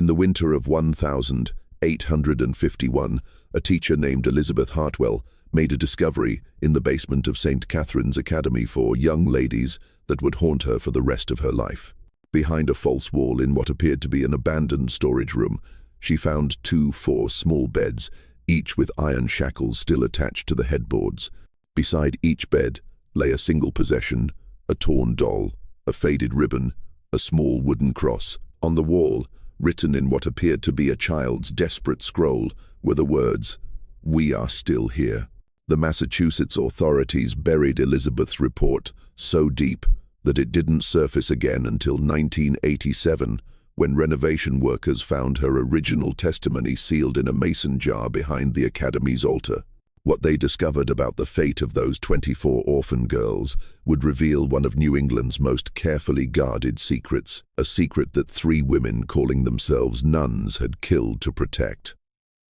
the winter of 1851, a teacher named Elizabeth Hartwell made a discovery in the basement of St. Catherine's Academy for young ladies that would haunt her for the rest of her life. Behind a false wall in what appeared to be an abandoned storage room, she found 4 small beds, each with iron shackles still attached to the headboards. Beside each bed lay a single possession, a torn doll, a faded ribbon, a small wooden cross. On the wall, written in what appeared to be a child's desperate scroll, were the words, "We are still here." The Massachusetts authorities buried Elizabeth's report so deep that it didn't surface again until 1987, when renovation workers found her original testimony sealed in a mason jar behind the Academy's altar. What they discovered about the fate of those 24 orphan girls would reveal one of New England's most carefully guarded secrets, a secret that 3 women calling themselves nuns had killed to protect.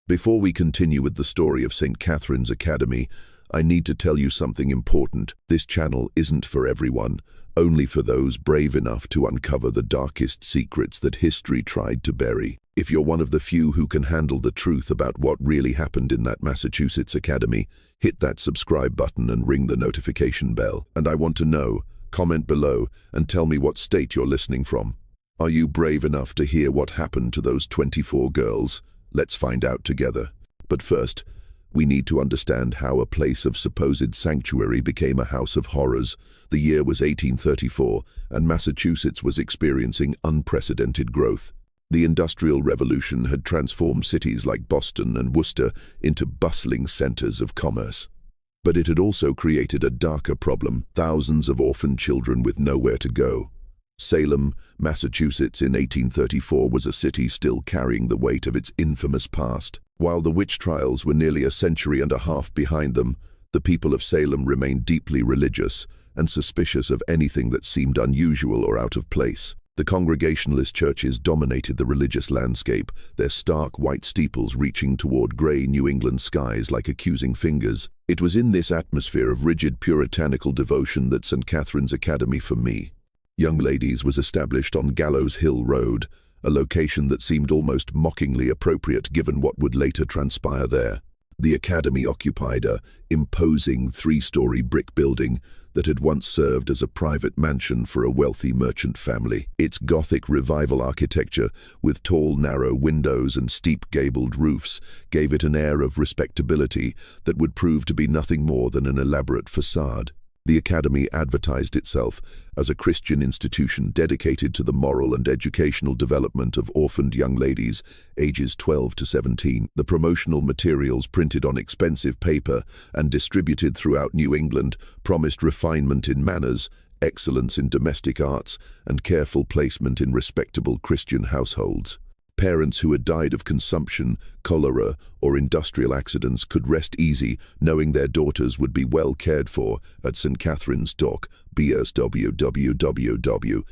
Before we continue with the story of St. Catherine's Academy, I need to tell you something important. This channel isn't for everyone, only for those brave enough to uncover the darkest secrets that history tried to bury. If you're one of the few who can handle the truth about what really happened in that Massachusetts Academy, hit that subscribe button and ring the notification bell. And I want to know, comment below and tell me what state you're listening from. Are you brave enough to hear what happened to those 24 girls? Let's find out together. But first, we need to understand how a place of supposed sanctuary became a house of horrors. The year was 1834, and Massachusetts was experiencing unprecedented growth. The Industrial Revolution had transformed cities like Boston and Worcester into bustling centers of commerce. But it had also created a darker problem: thousands of orphan children with nowhere to go. Salem, Massachusetts in 1834 was a city still carrying the weight of its infamous past. While the witch trials were nearly a century and a half behind them, the people of Salem remained deeply religious and suspicious of anything that seemed unusual or out of place. The Congregationalist churches dominated the religious landscape, their stark white steeples reaching toward gray New England skies like accusing fingers. It was in this atmosphere of rigid puritanical devotion that St. Catherine's Academy for me, young ladies, was established on Gallows Hill Road, a location that seemed almost mockingly appropriate given what would later transpire there. The Academy occupied a imposing 3-story brick building that had once served as a private mansion for a wealthy merchant family. Its Gothic Revival architecture, with tall, narrow windows and steep gabled roofs, gave it an air of respectability that would prove to be nothing more than an elaborate facade. The Academy advertised itself as a Christian institution dedicated to the moral and educational development of orphaned young ladies ages 12 to 17. The promotional materials, printed on expensive paper and distributed throughout New England, promised refinement in manners, excellence in domestic arts, and careful placement in respectable Christian households. Parents who had died of consumption, cholera, or industrial accidents could rest easy knowing their daughters would be well cared for at St. Catherine's Dock, BSWWW.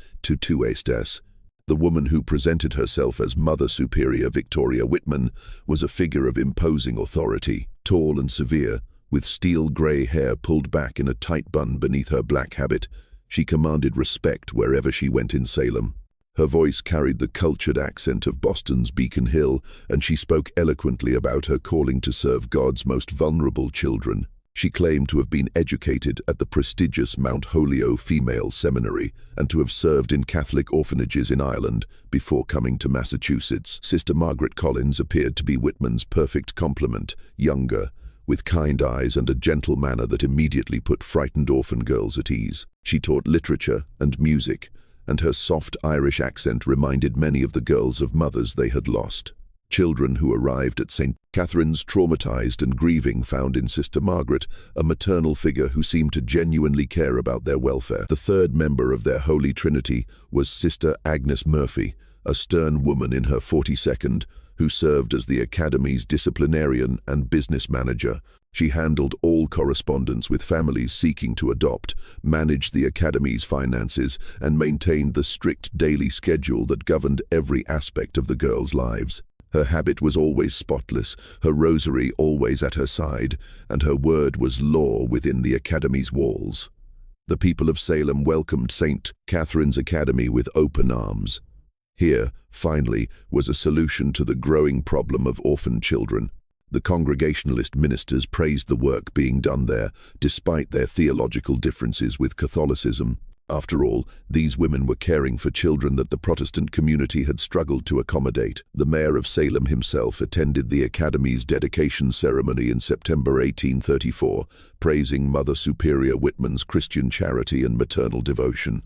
The woman who presented herself as Mother Superior Victoria Whitman was a figure of imposing authority. Tall and severe, with steel gray hair pulled back in a tight bun beneath her black habit, she commanded respect wherever she went in Salem. Her voice carried the cultured accent of Boston's Beacon Hill, and she spoke eloquently about her calling to serve God's most vulnerable children. She claimed to have been educated at the prestigious Mount Holyoke Female Seminary and to have served in Catholic orphanages in Ireland before coming to Massachusetts. Sister Margaret Collins appeared to be Whitman's perfect complement, younger, with kind eyes and a gentle manner that immediately put frightened orphan girls at ease. She taught literature and music, and her soft Irish accent reminded many of the girls of mothers they had lost. Children who arrived at St. Catherine's traumatized and grieving found in Sister Margaret a maternal figure who seemed to genuinely care about their welfare. The third member of their Holy Trinity was Sister Agnes Murphy, a stern woman in her 42nd, who served as the Academy's disciplinarian and business manager. She handled all correspondence with families seeking to adopt, managed the Academy's finances, and maintained the strict daily schedule that governed every aspect of the girls' lives. Her habit was always spotless, her rosary always at her side, and her word was law within the Academy's walls. The people of Salem welcomed St. Catherine's Academy with open arms. Here, finally, was a solution to the growing problem of orphan children. The Congregationalist ministers praised the work being done there, despite their theological differences with Catholicism. After all, these women were caring for children that the Protestant community had struggled to accommodate. The mayor of Salem himself attended the Academy's dedication ceremony in September 1834, praising Mother Superior Whitman's Christian charity and maternal devotion.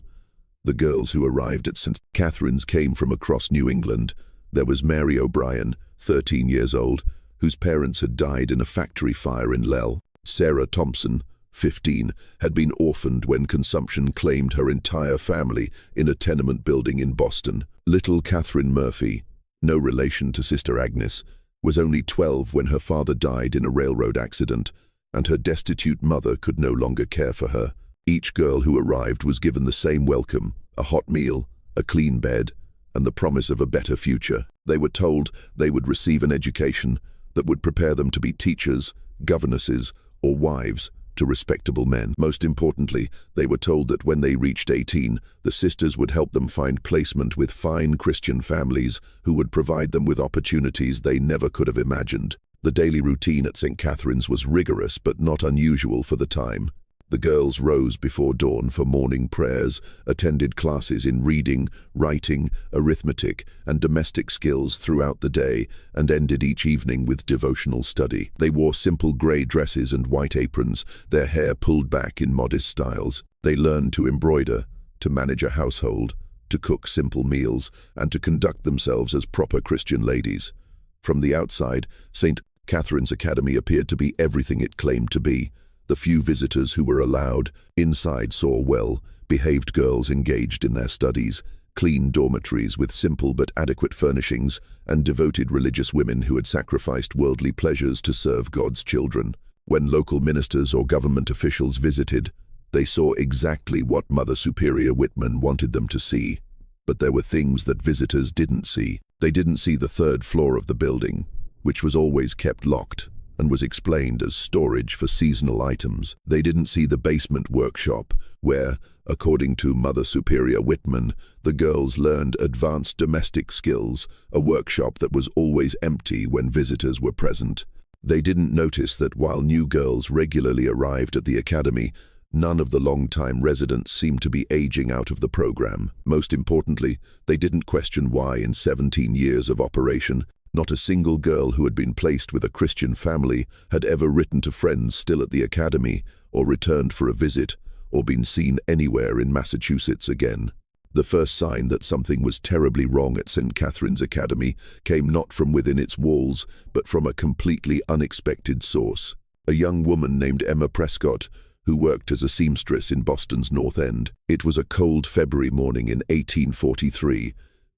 The girls who arrived at St. Catherine's came from across New England. There was Mary O'Brien, 13 years old, whose parents had died in a factory fire in Lell. Sarah Thompson, 15, had been orphaned when consumption claimed her entire family in a tenement building in Boston. Little Catherine Murphy, no relation to Sister Agnes, was only 12 when her father died in a railroad accident, and her destitute mother could no longer care for her. Each girl who arrived was given the same welcome, a hot meal, a clean bed, and the promise of a better future. They were told they would receive an education that would prepare them to be teachers, governesses, or wives to respectable men. Most importantly, they were told that when they reached 18, the sisters would help them find placement with fine Christian families who would provide them with opportunities they never could have imagined. The daily routine at St. Catherine's was rigorous but not unusual for the time. The girls rose before dawn for morning prayers, attended classes in reading, writing, arithmetic, and domestic skills throughout the day, and ended each evening with devotional study. They wore simple grey dresses and white aprons, their hair pulled back in modest styles. They learned to embroider, to manage a household, to cook simple meals, and to conduct themselves as proper Christian ladies. From the outside, St. Catherine's Academy appeared to be everything it claimed to be. The few visitors who were allowed inside saw well-behaved girls engaged in their studies, clean dormitories with simple but adequate furnishings, and devoted religious women who had sacrificed worldly pleasures to serve God's children. When local ministers or government officials visited, they saw exactly what Mother Superior Whitman wanted them to see. But there were things that visitors didn't see. They didn't see the third floor of the building, which was always kept locked and was explained as storage for seasonal items. They didn't see the basement workshop, where, according to Mother Superior Whitman, the girls learned advanced domestic skills, a workshop that was always empty when visitors were present. They didn't notice that while new girls regularly arrived at the academy, none of the long-time residents seemed to be aging out of the program. Most importantly, they didn't question why in 17 years of operation, not a single girl who had been placed with a Christian family had ever written to friends still at the academy, or returned for a visit, or been seen anywhere in Massachusetts again. The first sign that something was terribly wrong at St. Catherine's Academy came not from within its walls, but from a completely unexpected source. A young woman named Emma Prescott, who worked as a seamstress in Boston's North End. It was a cold February morning in 1843,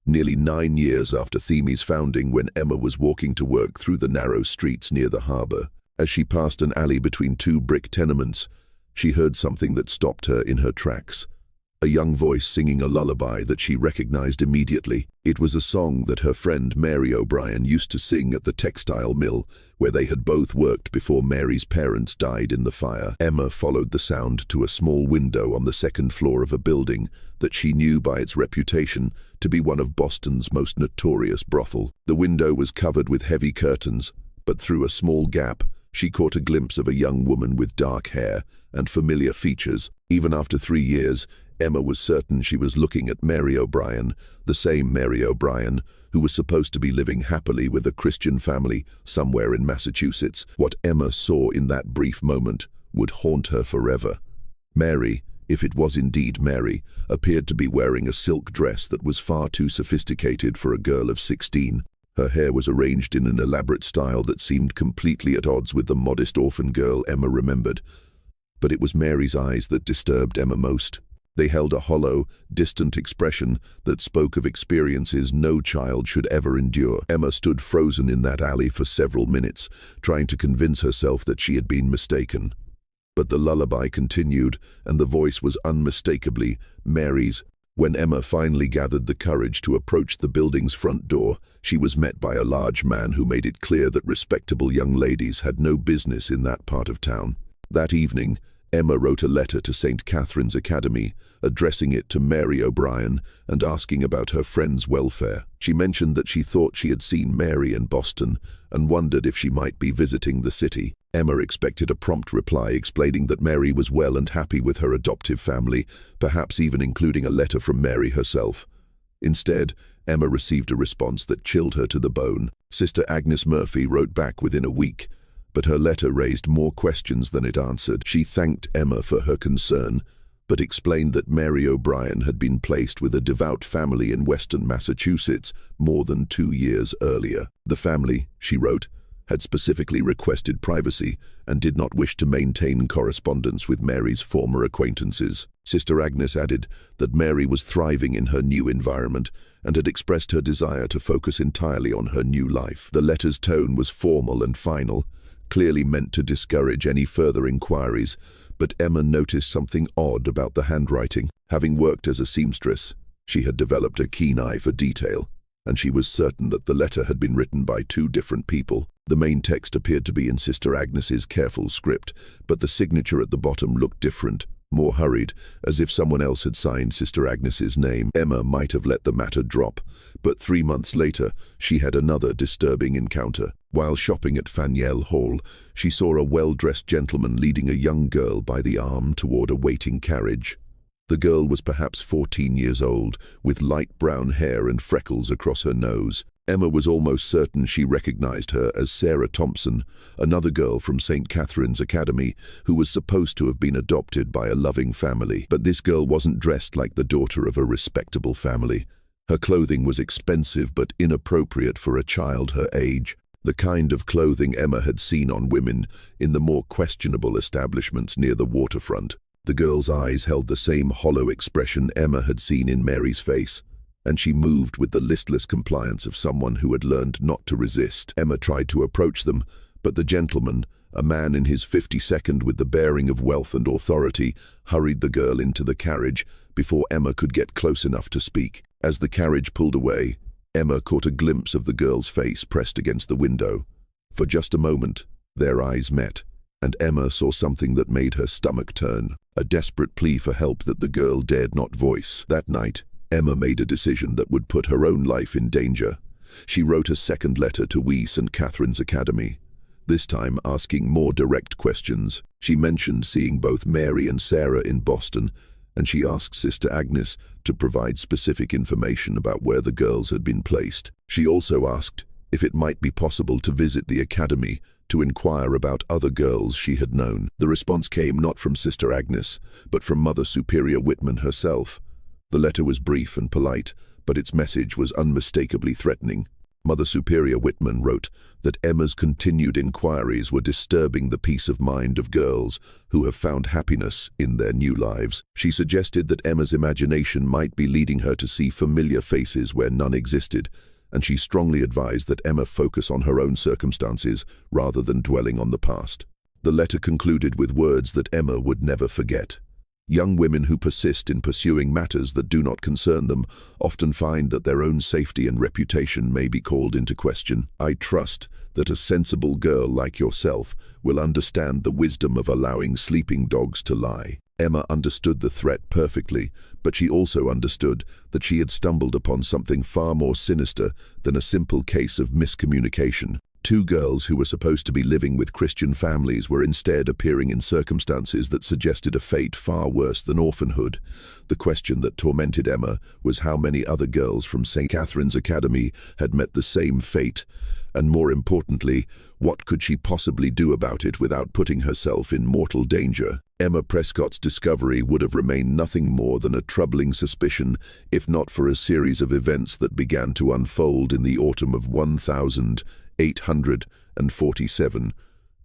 nearly 9 years after Themy's founding, when Emma was walking to work through the narrow streets near the harbor. As she passed an alley between two brick tenements, she heard something that stopped her in her tracks. A young voice singing a lullaby that she recognized immediately. It was a song that her friend Mary O'Brien used to sing at the textile mill, where they had both worked before Mary's parents died in the fire. Emma followed the sound to a small window on the second floor of a building that she knew by its reputation to be one of Boston's most notorious brothel. The window was covered with heavy curtains, but through a small gap, she caught a glimpse of a young woman with dark hair and familiar features. Even after 3 years, Emma was certain she was looking at Mary O'Brien, the same Mary O'Brien who was supposed to be living happily with a Christian family somewhere in Massachusetts. What Emma saw in that brief moment would haunt her forever. Mary, if it was indeed Mary, appeared to be wearing a silk dress that was far too sophisticated for a girl of 16. Her hair was arranged in an elaborate style that seemed completely at odds with the modest orphan girl Emma remembered. But it was Mary's eyes that disturbed Emma most. They held a hollow, distant expression that spoke of experiences no child should ever endure. Emma stood frozen in that alley for several minutes, trying to convince herself that she had been mistaken. But the lullaby continued, and the voice was unmistakably Mary's. When Emma finally gathered the courage to approach the building's front door, she was met by a large man who made it clear that respectable young ladies had no business in that part of town. That evening, Emma wrote a letter to St. Catherine's Academy, addressing it to Mary O'Brien and asking about her friend's welfare. She mentioned that she thought she had seen Mary in Boston and wondered if she might be visiting the city. Emma expected a prompt reply explaining that Mary was well and happy with her adoptive family, perhaps even including a letter from Mary herself. Instead, Emma received a response that chilled her to the bone. Sister Agnes Murphy wrote back within a week, but her letter raised more questions than it answered. She thanked Emma for her concern, but explained that Mary O'Brien had been placed with a devout family in Western Massachusetts more than 2 years earlier. The family, she wrote, had specifically requested privacy and did not wish to maintain correspondence with Mary's former acquaintances. Sister Agnes added that Mary was thriving in her new environment and had expressed her desire to focus entirely on her new life. The letter's tone was formal and final, clearly meant to discourage any further inquiries, but Emma noticed something odd about the handwriting. Having worked as a seamstress, she had developed a keen eye for detail, and she was certain that the letter had been written by 2 different people. The main text appeared to be in Sister Agnes's careful script, but the signature at the bottom looked different, more hurried, as if someone else had signed Sister Agnes's name. Emma might have let the matter drop, but 3 months later, she had another disturbing encounter. While shopping at Faneuil Hall, she saw a well-dressed gentleman leading a young girl by the arm toward a waiting carriage. The girl was perhaps 14 years old, with light brown hair and freckles across her nose. Emma was almost certain she recognized her as Sarah Thompson, another girl from St. Catherine's Academy who was supposed to have been adopted by a loving family. But this girl wasn't dressed like the daughter of a respectable family. Her clothing was expensive but inappropriate for a child her age, the kind of clothing Emma had seen on women in the more questionable establishments near the waterfront. The girl's eyes held the same hollow expression Emma had seen in Mary's face, and she moved with the listless compliance of someone who had learned not to resist. Emma tried to approach them, but the gentleman, a man in his 52nd with the bearing of wealth and authority, hurried the girl into the carriage before Emma could get close enough to speak. As the carriage pulled away, Emma caught a glimpse of the girl's face pressed against the window. For just a moment, their eyes met, and Emma saw something that made her stomach turn, a desperate plea for help that the girl dared not voice. That night, Emma made a decision that would put her own life in danger. She wrote a second letter to St. Catherine's Academy, this time asking more direct questions. She mentioned seeing both Mary and Sarah in Boston, and she asked Sister Agnes to provide specific information about where the girls had been placed. She also asked if it might be possible to visit the academy to inquire about other girls she had known. The response came not from Sister Agnes, but from Mother Superior Whitman herself. The letter was brief and polite, but its message was unmistakably threatening. Mother Superior Whitman wrote that Emma's continued inquiries were disturbing the peace of mind of girls who have found happiness in their new lives. She suggested that Emma's imagination might be leading her to see familiar faces where none existed, and she strongly advised that Emma focus on her own circumstances rather than dwelling on the past. The letter concluded with words that Emma would never forget. Young women who persist in pursuing matters that do not concern them often find that their own safety and reputation may be called into question. I trust that a sensible girl like yourself will understand the wisdom of allowing sleeping dogs to lie. Emma understood the threat perfectly, but she also understood that she had stumbled upon something far more sinister than a simple case of miscommunication. 2 girls who were supposed to be living with Christian families were instead appearing in circumstances that suggested a fate far worse than orphanhood. The question that tormented Emma was how many other girls from St. Catherine's Academy had met the same fate, and more importantly, what could she possibly do about it without putting herself in mortal danger? Emma Prescott's discovery would have remained nothing more than a troubling suspicion if not for a series of events that began to unfold in the autumn of 1847.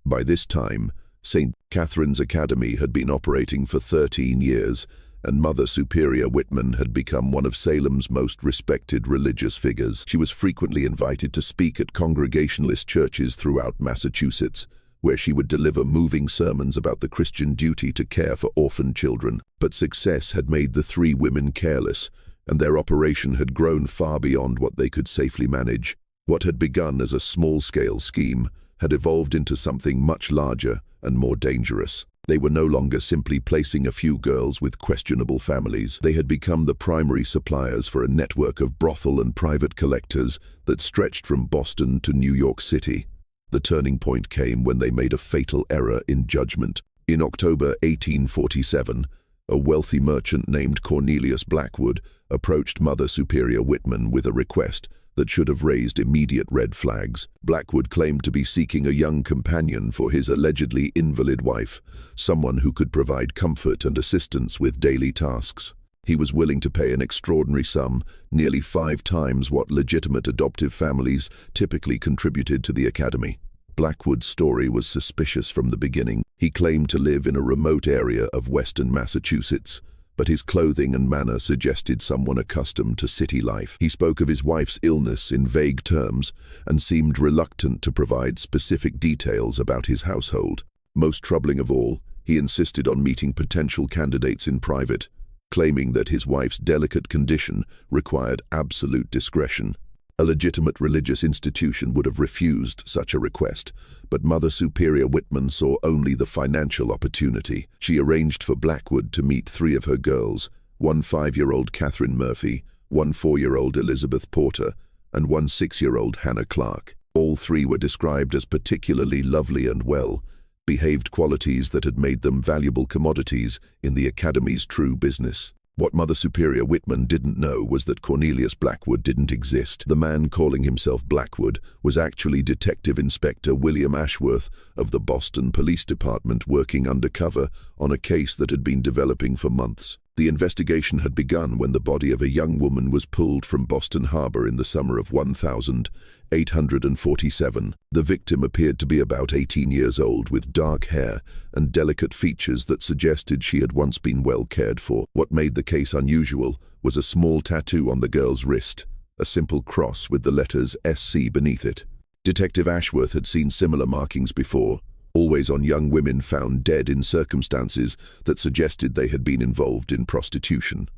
By this time, St. Catherine's Academy had been operating for 13 years, and Mother Superior Whitman had become one of Salem's most respected religious figures. She was frequently invited to speak at Congregationalist churches throughout Massachusetts, where she would deliver moving sermons about the Christian duty to care for orphan children. But success had made the 3 women careless, and their operation had grown far beyond what they could safely manage. What had begun as a small-scale scheme had evolved into something much larger and more dangerous. They were no longer simply placing a few girls with questionable families. They had become the primary suppliers for a network of brothel and private collectors that stretched from Boston to New York City. The turning point came when they made a fatal error in judgment. In October 1847, a wealthy merchant named Cornelius Blackwood approached Mother Superior Whitman with a request that should have raised immediate red flags. Blackwood claimed to be seeking a young companion for his allegedly invalid wife, someone who could provide comfort and assistance with daily tasks. He was willing to pay an extraordinary sum, nearly 5 times what legitimate adoptive families typically contributed to the academy. Blackwood's story was suspicious from the beginning. He claimed to live in a remote area of western Massachusetts, but his clothing and manner suggested someone accustomed to city life. He spoke of his wife's illness in vague terms and seemed reluctant to provide specific details about his household. Most troubling of all, he insisted on meeting potential candidates in private, claiming that his wife's delicate condition required absolute discretion. A legitimate religious institution would have refused such a request, but Mother Superior Whitman saw only the financial opportunity. She arranged for Blackwood to meet 3 of her girls, one 5-year-old Catherine Murphy, one 4-year-old Elizabeth Porter, and one 6-year-old Hannah Clark. All 3 were described as particularly lovely and well-behaved, qualities that had made them valuable commodities in the Academy's true business. What Mother Superior Whitman didn't know was that Cornelius Blackwood didn't exist. The man calling himself Blackwood was actually Detective Inspector William Ashworth of the Boston Police Department, working undercover on a case that had been developing for months. The investigation had begun when the body of a young woman was pulled from Boston Harbor in the summer of 1847. The victim appeared to be about 18 years old, with dark hair and delicate features that suggested she had once been well cared for. What made the case unusual was a small tattoo on the girl's wrist, a simple cross with the letters SC beneath it. Detective Ashworth had seen similar markings before, always on young women found dead in circumstances that suggested they had been involved in prostitution.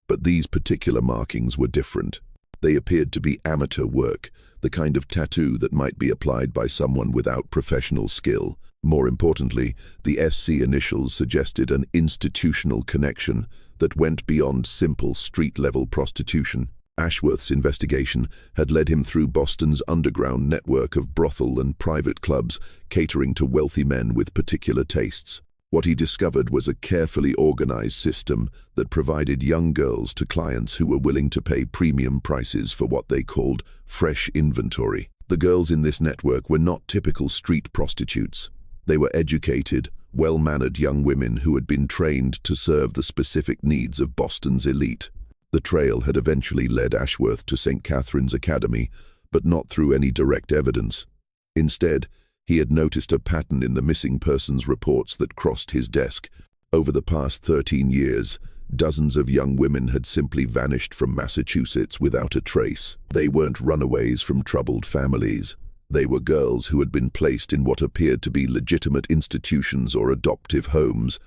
But these particular markings were different. They appeared to be amateur work, the kind of tattoo that might be applied by someone without professional skill. More importantly, the SC initials suggested an institutional connection that went beyond simple street-level prostitution. Ashworth's investigation had led him through Boston's underground network of brothel and private clubs catering to wealthy men with particular tastes. What he discovered was a carefully organized system that provided young girls to clients who were willing to pay premium prices for what they called fresh inventory. The girls in this network were not typical street prostitutes. They were educated, well-mannered young women who had been trained to serve the specific needs of Boston's elite. The trail had eventually led Ashworth to St. Catherine's Academy, but not through any direct evidence. Instead, he had noticed a pattern in the missing persons reports that crossed his desk. Over the past 13 years, dozens of young women had simply vanished from Massachusetts without a trace. They weren't runaways from troubled families. They were girls who had been placed in what appeared to be legitimate institutions or adoptive homes,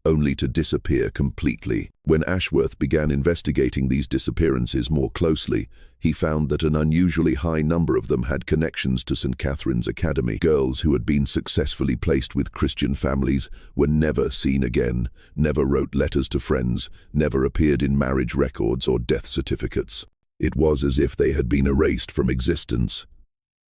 only to disappear completely. When Ashworth began investigating these disappearances more closely, he found that an unusually high number of them had connections to St. Catherine's Academy. Girls who had been successfully placed with Christian families were never seen again, never wrote letters to friends, never appeared in marriage records or death certificates. It was as if they had been erased from existence.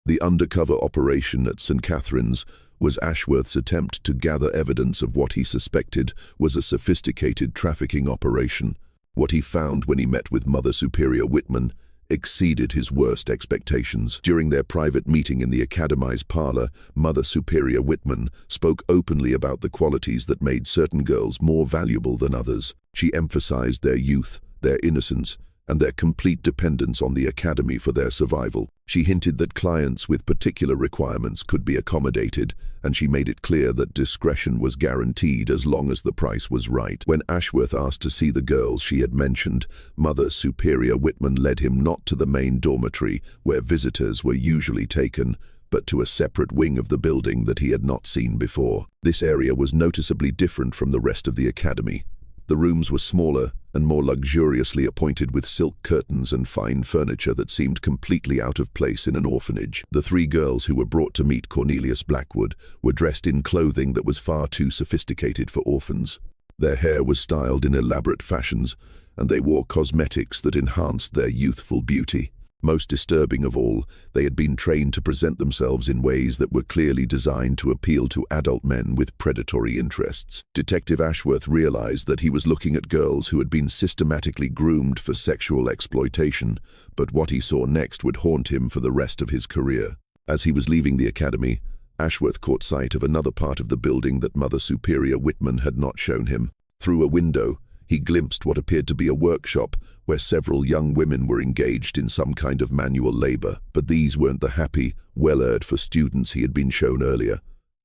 The undercover operation at St. Catherine's was Ashworth's attempt to gather evidence of what he suspected was a sophisticated trafficking operation. What he found when he met with Mother Superior Whitman exceeded his worst expectations. During their private meeting in the Academy's parlor, Mother Superior Whitman spoke openly about the qualities that made certain girls more valuable than others. She emphasized their youth, their innocence, and their complete dependence on the Academy for their survival. She hinted that clients with particular requirements could be accommodated, and she made it clear that discretion was guaranteed as long as the price was right. When Ashworth asked to see the girls she had mentioned, Mother Superior Whitman led him not to the main dormitory where visitors were usually taken, but to a separate wing of the building that he had not seen before. This area was noticeably different from the rest of the Academy. The rooms were smaller and more luxuriously appointed with silk curtains and fine furniture that seemed completely out of place in an orphanage. The three girls who were brought to meet Cornelius Blackwood were dressed in clothing that was far too sophisticated for orphans. Their hair was styled in elaborate fashions, and they wore cosmetics that enhanced their youthful beauty. Most disturbing of all, they had been trained to present themselves in ways that were clearly designed to appeal to adult men with predatory interests. Detective Ashworth realized that he was looking at girls who had been systematically groomed for sexual exploitation, but what he saw next would haunt him for the rest of his career. As he was leaving the academy, Ashworth caught sight of another part of the building that Mother Superior Whitman had not shown him. Through a window, he glimpsed what appeared to be a workshop where several young women were engaged in some kind of manual labor. But these weren't the happy, well-for students he had been shown earlier.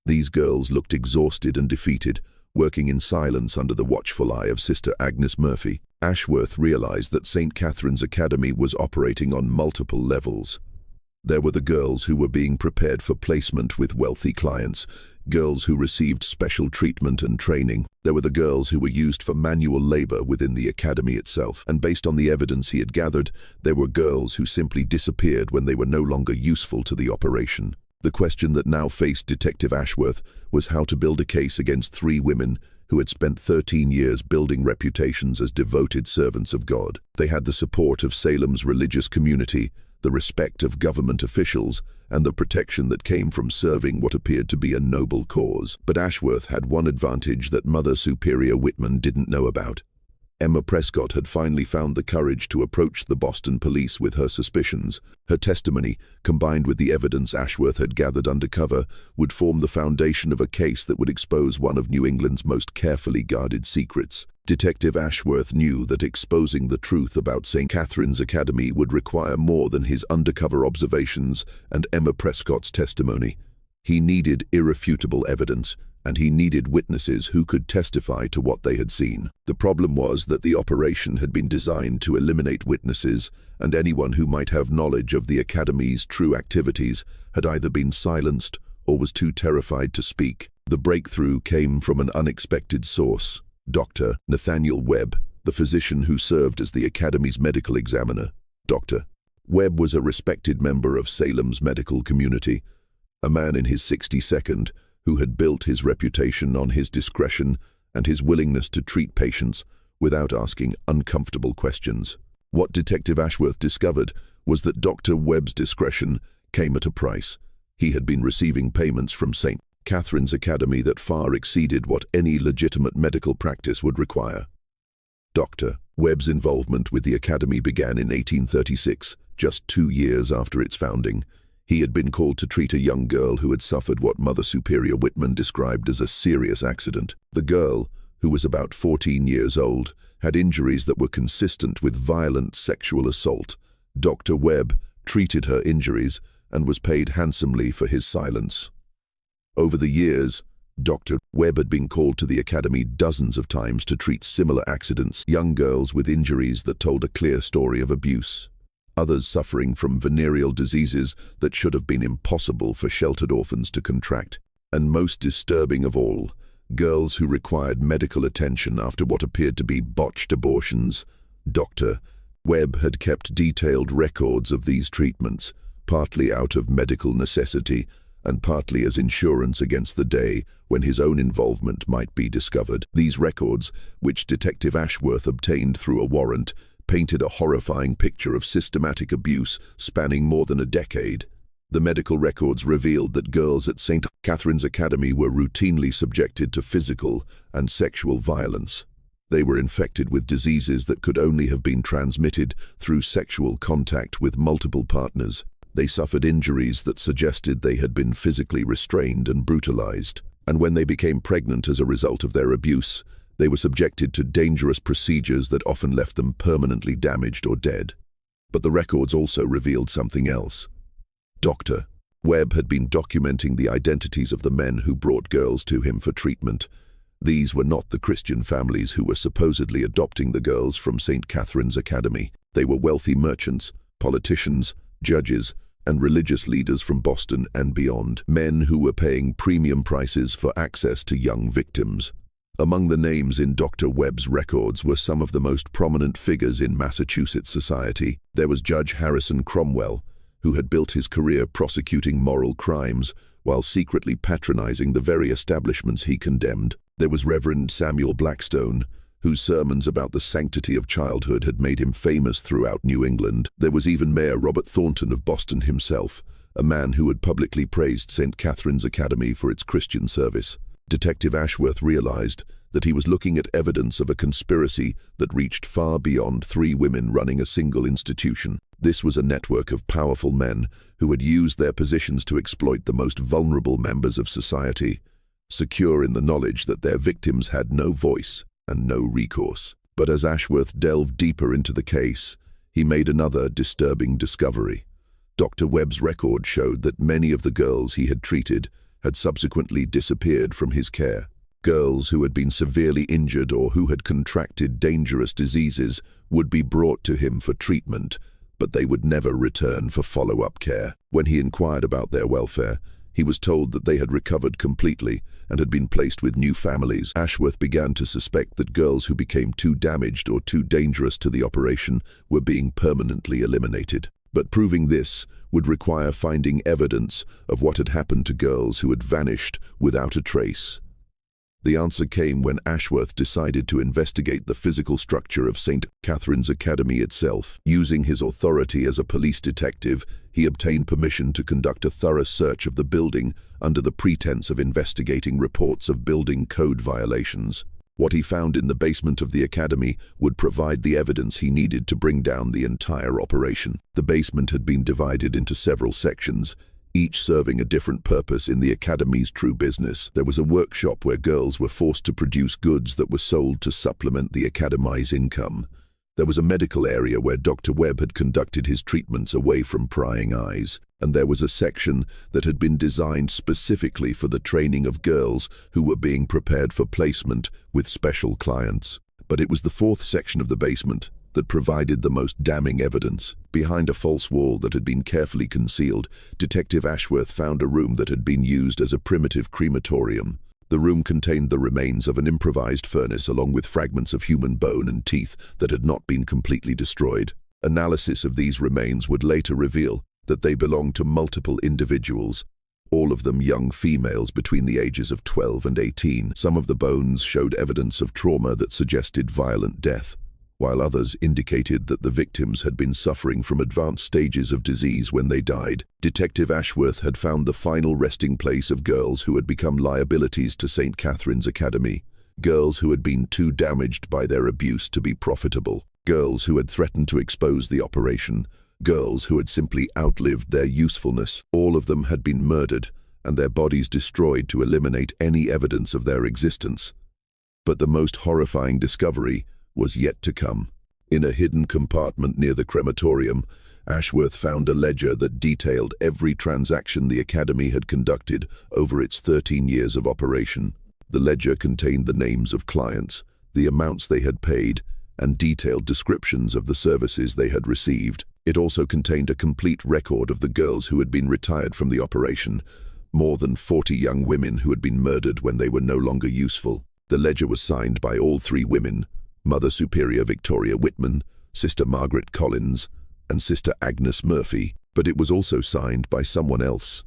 These girls looked exhausted and defeated, working in silence under the watchful eye of Sister Agnes Murphy. Ashworth realized that St. Catherine's Academy was operating on multiple levels. There were the girls who were being prepared for placement with wealthy clients, girls who received special treatment and training. There were the girls who were used for manual labor within the academy itself, and based on the evidence he had gathered, there were girls who simply disappeared when they were no longer useful to the operation. The question that now faced Detective Ashworth was how to build a case against three women who had spent 13 years building reputations as devoted servants of God. They had the support of Salem's religious community, the respect of government officials, and the protection that came from serving what appeared to be a noble cause. But Ashworth had one advantage that Mother Superior Whitman didn't know about. Emma Prescott had finally found the courage to approach the Boston police with her suspicions. Her testimony, combined with the evidence Ashworth had gathered undercover, would form the foundation of a case that would expose one of New England's most carefully guarded secrets. Detective Ashworth knew that exposing the truth about St. Catherine's Academy would require more than his undercover observations and Emma Prescott's testimony. He needed irrefutable evidence, and he needed witnesses who could testify to what they had seen. The problem was that the operation had been designed to eliminate witnesses, and anyone who might have knowledge of the Academy's true activities had either been silenced or was too terrified to speak. The breakthrough came from an unexpected source: Dr. Nathaniel Webb, the physician who served as the Academy's medical examiner. Dr. Webb was a respected member of Salem's medical community, a man in his 62nd who had built his reputation on his discretion and his willingness to treat patients without asking uncomfortable questions. What Detective Ashworth discovered was that Dr. Webb's discretion came at a price. He had been receiving payments from St. Catherine's Academy that far exceeded what any legitimate medical practice would require. Dr. Webb's involvement with the Academy began in 1836, just 2 years after its founding. He had been called to treat a young girl who had suffered what Mother Superior Whitman described as a serious accident. The girl, who was about 14 years old, had injuries that were consistent with violent sexual assault. Dr. Webb treated her injuries and was paid handsomely for his silence. Over the years, Dr. Webb had been called to the Academy dozens of times to treat similar accidents, young girls with injuries that told a clear story of abuse, others suffering from venereal diseases that should have been impossible for sheltered orphans to contract, and most disturbing of all, girls who required medical attention after what appeared to be botched abortions. Dr. Webb had kept detailed records of these treatments, partly out of medical necessity and partly as insurance against the day when his own involvement might be discovered. These records, which Detective Ashworth obtained through a warrant, painted a horrifying picture of systematic abuse spanning more than a decade. The medical records revealed that girls at St. Catherine's Academy were routinely subjected to physical and sexual violence. They were infected with diseases that could only have been transmitted through sexual contact with multiple partners. They suffered injuries that suggested they had been physically restrained and brutalized. And when they became pregnant as a result of their abuse, they were subjected to dangerous procedures that often left them permanently damaged or dead. But the records also revealed something else. Dr. Webb had been documenting the identities of the men who brought girls to him for treatment. These were not the Christian families who were supposedly adopting the girls from St. Catherine's Academy. They were wealthy merchants, politicians, judges, and religious leaders from Boston and beyond, men who were paying premium prices for access to young victims. Among the names in Dr. Webb's records were some of the most prominent figures in Massachusetts society. There was Judge Harrison Cromwell, who had built his career prosecuting moral crimes while secretly patronizing the very establishments he condemned. There was Reverend Samuel Blackstone, whose sermons about the sanctity of childhood had made him famous throughout New England. There was even Mayor Robert Thornton of Boston himself, a man who had publicly praised St. Catherine's Academy for its Christian service. Detective Ashworth realized that he was looking at evidence of a conspiracy that reached far beyond 3 women running a single institution. This was a network of powerful men who had used their positions to exploit the most vulnerable members of society, secure in the knowledge that their victims had no voice and no recourse. But as Ashworth delved deeper into the case, he made another disturbing discovery. Dr. Webb's record showed that many of the girls he had treated had subsequently disappeared from his care. Girls who had been severely injured or who had contracted dangerous diseases would be brought to him for treatment, but they would never return for follow-up care. When he inquired about their welfare, he was told that they had recovered completely and had been placed with new families. Ashworth began to suspect that girls who became too damaged or too dangerous to the operation were being permanently eliminated. But proving this would require finding evidence of what had happened to girls who had vanished without a trace. The answer came when Ashworth decided to investigate the physical structure of St. Catherine's Academy itself. Using his authority as a police detective, he obtained permission to conduct a thorough search of the building under the pretense of investigating reports of building code violations. What he found in the basement of the academy would provide the evidence he needed to bring down the entire operation. The basement had been divided into several sections, each serving a different purpose in the academy's true business. There was a workshop where girls were forced to produce goods that were sold to supplement the academy's income. There was a medical area where Dr. Webb had conducted his treatments away from prying eyes. And there was a section that had been designed specifically for the training of girls who were being prepared for placement with special clients. But it was the 4th section of the basement that provided the most damning evidence. Behind a false wall that had been carefully concealed, Detective Ashworth found a room that had been used as a primitive crematorium. The room contained the remains of an improvised furnace along with fragments of human bone and teeth that had not been completely destroyed. Analysis of these remains would later reveal that they belonged to multiple individuals, all of them young females between the ages of 12 and 18. Some of the bones showed evidence of trauma that suggested violent death, while others indicated that the victims had been suffering from advanced stages of disease when they died. Detective Ashworth had found the final resting place of girls who had become liabilities to St. Catherine's Academy, girls who had been too damaged by their abuse to be profitable, girls who had threatened to expose the operation, girls who had simply outlived their usefulness. All of them had been murdered and their bodies destroyed to eliminate any evidence of their existence. But the most horrifying discovery was yet to come. In a hidden compartment near the crematorium, Ashworth found a ledger that detailed every transaction the Academy had conducted over its 13 years of operation. The ledger contained the names of clients, the amounts they had paid, and detailed descriptions of the services they had received. It also contained a complete record of the girls who had been retired from the operation, more than 40 young women who had been murdered when they were no longer useful. The ledger was signed by all 3 women, Mother Superior Victoria Whitman, Sister Margaret Collins, and Sister Agnes Murphy, but it was also signed by someone else,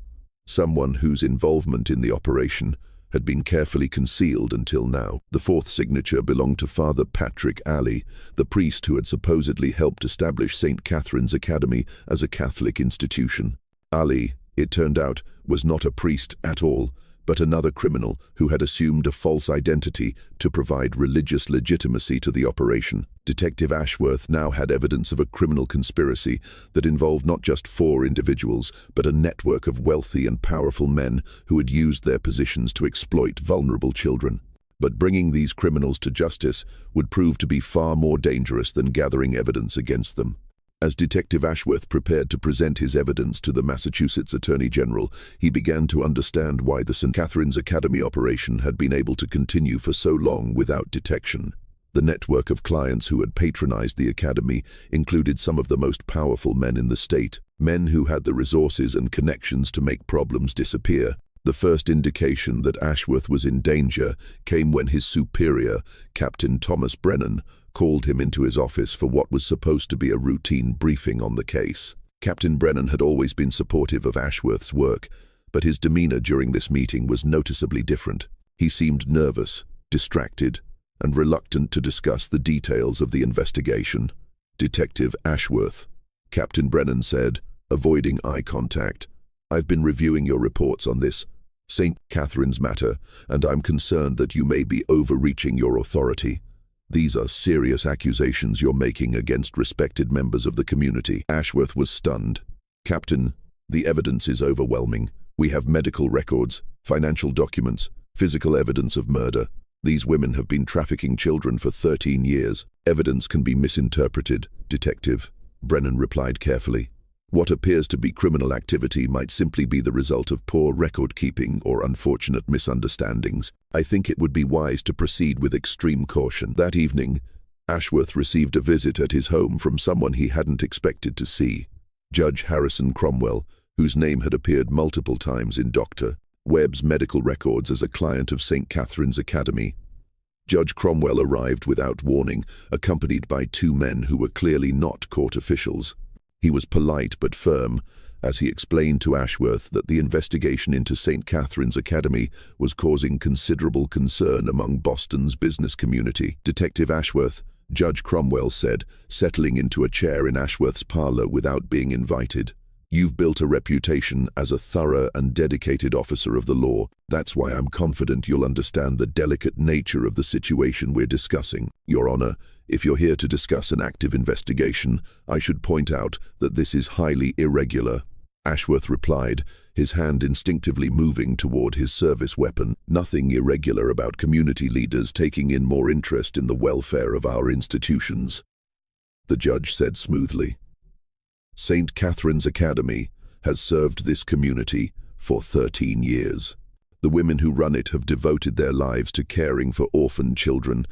someone whose involvement in the operation had been carefully concealed until now. The 4th signature belonged to Father Patrick Alley, the priest who had supposedly helped establish St. Catherine's Academy as a Catholic institution. Alley, it turned out, was not a priest at all, but another criminal who had assumed a false identity to provide religious legitimacy to the operation. Detective Ashworth now had evidence of a criminal conspiracy that involved not just 4 individuals, but a network of wealthy and powerful men who had used their positions to exploit vulnerable children. But bringing these criminals to justice would prove to be far more dangerous than gathering evidence against them. As Detective Ashworth prepared to present his evidence to the Massachusetts Attorney General, he began to understand why the St. Catherine's Academy operation had been able to continue for so long without detection. The network of clients who had patronized the academy included some of the most powerful men in the state, men who had the resources and connections to make problems disappear. The first indication that Ashworth was in danger came when his superior, Captain Thomas Brennan, called him into his office for what was supposed to be a routine briefing on the case. Captain Brennan had always been supportive of Ashworth's work, but his demeanor during this meeting was noticeably different. He seemed nervous, distracted, and reluctant to discuss the details of the investigation. "Detective Ashworth," Captain Brennan said, avoiding eye contact, "I've been reviewing your reports on this St. Catherine's matter, and I'm concerned that you may be overreaching your authority. These are serious accusations you're making against respected members of the community." Ashworth was stunned. "Captain, the evidence is overwhelming. We have medical records, financial documents, physical evidence of murder. These women have been trafficking children for 13 years. Evidence can be misinterpreted, Detective," Brennan replied carefully. "What appears to be criminal activity might simply be the result of poor record-keeping or unfortunate misunderstandings. I think it would be wise to proceed with extreme caution." That evening, Ashworth received a visit at his home from someone he hadn't expected to see. Judge Harrison Cromwell, whose name had appeared multiple times in Dr. Webb's medical records as a client of St. Catherine's Academy. Judge Cromwell arrived without warning, accompanied by two men who were clearly not court officials. He was polite but firm, as he explained to Ashworth that the investigation into St. Catherine's Academy was causing considerable concern among Boston's business community. "Detective Ashworth," Judge Cromwell said, settling into a chair in Ashworth's parlor without being invited, "you've built a reputation as a thorough and dedicated officer of the law. That's why I'm confident you'll understand the delicate nature of the situation we're discussing. Your Honor, if you're here to discuss an active investigation, I should point out that this is highly irregular." Ashworth replied, his hand instinctively moving toward his service weapon. "Nothing irregular about community leaders taking in more interest in the welfare of our institutions," the judge said smoothly. "St. Catherine's Academy has served this community for 13 years. The women who run it have devoted their lives to caring for orphan children.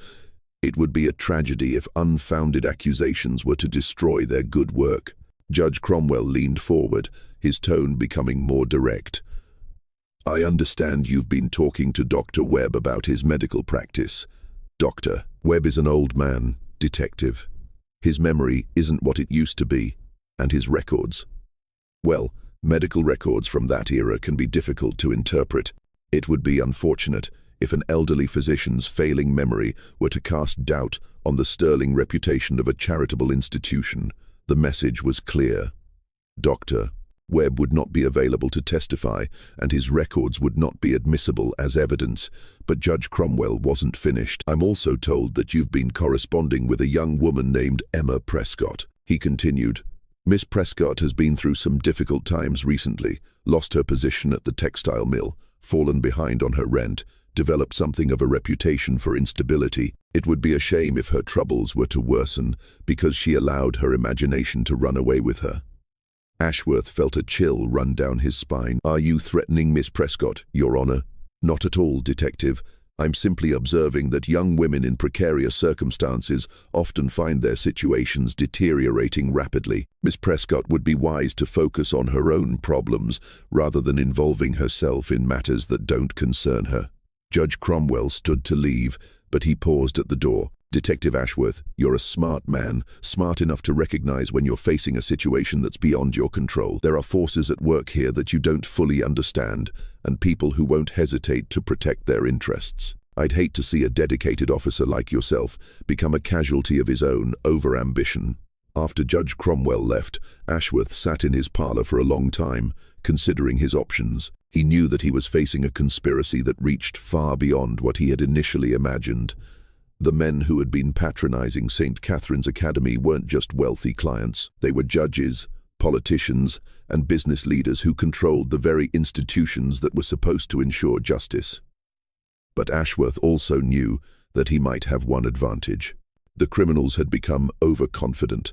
It would be a tragedy if unfounded accusations were to destroy their good work." Judge Cromwell leaned forward, his tone becoming more direct. "I understand you've been talking to Dr. Webb about his medical practice. Dr. Webb is an old man, Detective. His memory isn't what it used to be, and his records, well, medical records from that era can be difficult to interpret. It would be unfortunate if an elderly physician's failing memory were to cast doubt on the sterling reputation of a charitable institution." The message was clear. Dr. Webb would not be available to testify, and his records would not be admissible as evidence. But Judge Cromwell wasn't finished. "I'm also told that you've been corresponding with a young woman named Emma Prescott," he continued. "Miss Prescott has been through some difficult times recently, lost her position at the textile mill, fallen behind on her rent, developed something of a reputation for instability. It would be a shame if her troubles were to worsen because she allowed her imagination to run away with her." Ashworth felt a chill run down his spine. "Are you threatening Miss Prescott, Your Honor?" "Not at all, Detective. I'm simply observing that young women in precarious circumstances often find their situations deteriorating rapidly. Miss Prescott would be wise to focus on her own problems rather than involving herself in matters that don't concern her." Judge Cromwell stood to leave, but he paused at the door. "Detective Ashworth, you're a smart man, smart enough to recognize when you're facing a situation that's beyond your control. There are forces at work here that you don't fully understand, and people who won't hesitate to protect their interests. I'd hate to see a dedicated officer like yourself become a casualty of his own overambition." After Judge Cromwell left, Ashworth sat in his parlor for a long time, considering his options. He knew that he was facing a conspiracy that reached far beyond what he had initially imagined. The men who had been patronizing St. Catherine's Academy weren't just wealthy clients. They were judges, politicians, and business leaders who controlled the very institutions that were supposed to ensure justice. But Ashworth also knew that he might have one advantage. The criminals had become overconfident.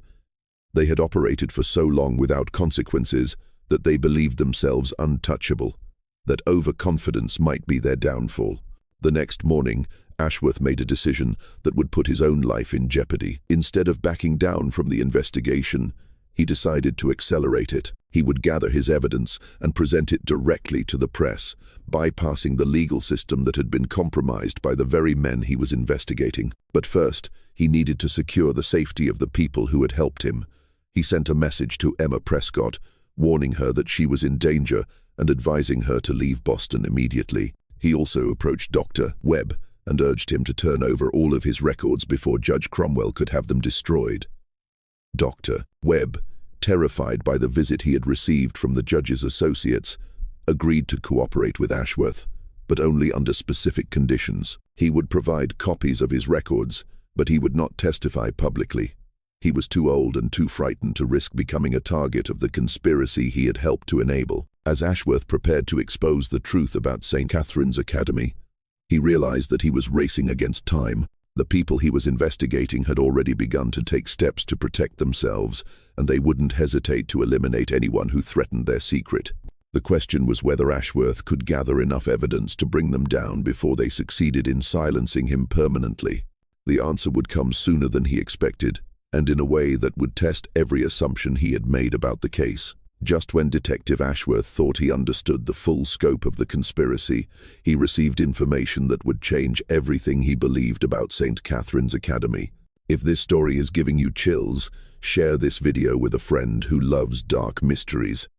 They had operated for so long without consequences that they believed themselves untouchable, that overconfidence might be their downfall. The next morning, Ashworth made a decision that would put his own life in jeopardy. Instead of backing down from the investigation, he decided to accelerate it. He would gather his evidence and present it directly to the press, bypassing the legal system that had been compromised by the very men he was investigating. But first, he needed to secure the safety of the people who had helped him. He sent a message to Emma Prescott, warning her that she was in danger and advising her to leave Boston immediately. He also approached Dr. Webb and urged him to turn over all of his records before Judge Cromwell could have them destroyed. Dr. Webb, terrified by the visit he had received from the judge's associates, agreed to cooperate with Ashworth, but only under specific conditions. He would provide copies of his records, but he would not testify publicly. He was too old and too frightened to risk becoming a target of the conspiracy he had helped to enable. As Ashworth prepared to expose the truth about St. Catherine's Academy, he realized that he was racing against time. The people he was investigating had already begun to take steps to protect themselves, and they wouldn't hesitate to eliminate anyone who threatened their secret. The question was whether Ashworth could gather enough evidence to bring them down before they succeeded in silencing him permanently. The answer would come sooner than he expected, and in a way that would test every assumption he had made about the case. Just when Detective Ashworth thought he understood the full scope of the conspiracy, he received information that would change everything he believed about St. Catherine's Academy. If this story is giving you chills, share this video with a friend who loves dark mysteries.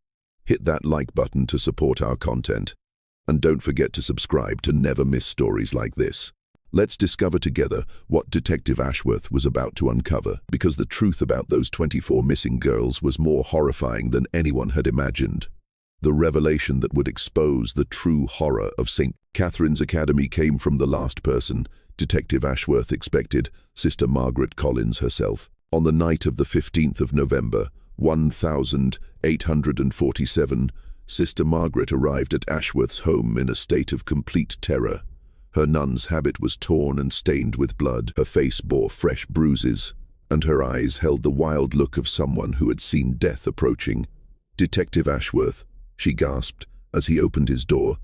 Hit that like button to support our content. And don't forget to subscribe to never miss stories like this. Let's discover together what Detective Ashworth was about to uncover, because the truth about those 24 missing girls was more horrifying than anyone had imagined. The revelation that would expose the true horror of St. Catherine's Academy came from the last person Detective Ashworth expected, Sister Margaret Collins herself. On the night of the 15th of November, 1847, Sister Margaret arrived at Ashworth's home in a state of complete terror. Her nun's habit was torn and stained with blood, her face bore fresh bruises, and her eyes held the wild look of someone who had seen death approaching. "Detective Ashworth," she gasped as he opened his door.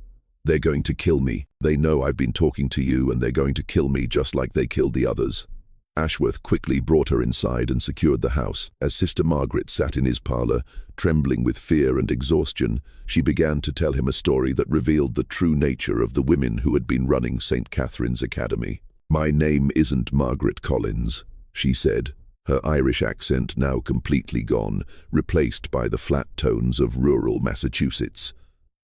"They're going to kill me. They know I've been talking to you, and they're going to kill me just like they killed the others." Ashworth quickly brought her inside and secured the house. As Sister Margaret sat in his parlor, trembling with fear and exhaustion, she began to tell him a story that revealed the true nature of the women who had been running St. Catherine's Academy. "My name isn't Margaret Collins," she said, her Irish accent now completely gone, replaced by the flat tones of rural Massachusetts.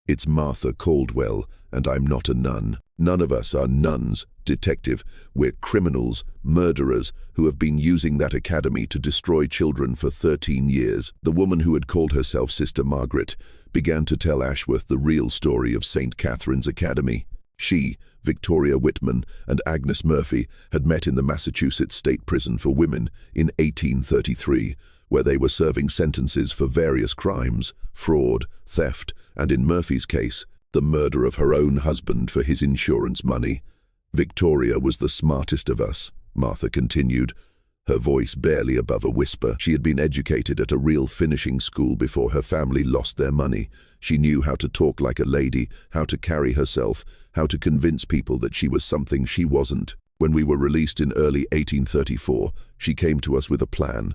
"It's Martha Caldwell, and I'm not a nun. None of us are nuns, Detective. We're criminals, murderers, who have been using that academy to destroy children for 13 years. The woman who had called herself Sister Margaret began to tell Ashworth the real story of St. Catherine's Academy. She, Victoria Whitman, and Agnes Murphy had met in the Massachusetts State Prison for Women in 1833, where they were serving sentences for various crimes, fraud, theft, and in Murphy's case, the murder of her own husband for his insurance money. "Victoria was the smartest of us," Martha continued, her voice barely above a whisper. "She had been educated at a real finishing school before her family lost their money. She knew how to talk like a lady, how to carry herself, how to convince people that she was something she wasn't. When we were released in early 1834, she came to us with a plan.